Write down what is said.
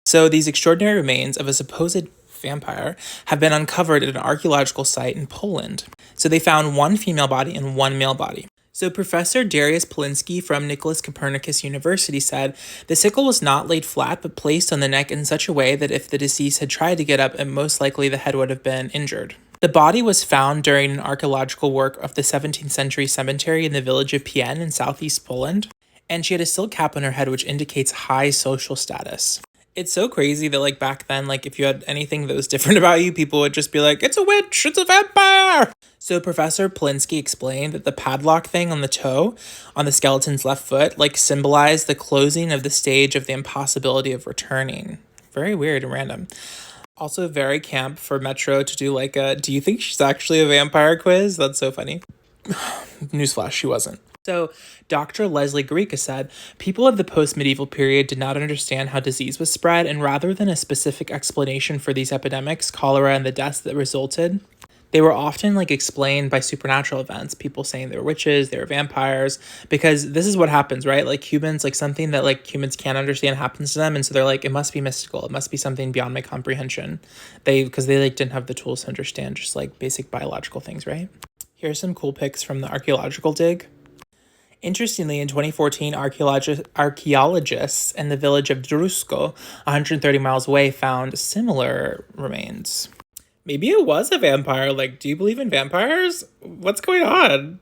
So these extraordinary remains of a supposed vampire have been uncovered at an archaeological site in Poland. So they found one female body and one male body. So Professor Darius Polinsky from Nicholas Copernicus University said the sickle was not laid flat but placed on the neck in such a way that if the deceased had tried to get up, most likely the head would have been injured. The body was found during an archaeological work of the 17th century cemetery in the village of Pien in southeast Poland, and she had a silk cap on her head which indicates high social status. It's so crazy that, like, back then, like, if you had anything that was different about you, people would just be like, it's a witch, it's a vampire! So Professor Polinsky explained that the padlock thing on the toe on the skeleton's left foot, like, symbolized the closing of the stage of the impossibility of returning. Very weird and random. Also very camp for Metro to do, like, a, do you think she's actually a vampire quiz? That's so funny. Newsflash, she wasn't. So, Dr. Leslie Garica said, people of the post-medieval period did not understand how disease was spread, and rather than a specific explanation for these epidemics, cholera, and the deaths that resulted, they were often, like, explained by supernatural events, people saying they were witches, they were vampires, because this is what happens, right? Like, humans, like, something that, like, humans can't understand happens to them, and so they're like, it must be mystical, it must be something beyond my comprehension. Because they, like, didn't have the tools to understand just, like, basic biological things, right? Here's some cool pics from the archaeological dig. Interestingly, in 2014, archaeologists in the village of Drusko, 130 miles away, found similar remains. Maybe it was a vampire. Like, do you believe in vampires? What's going on?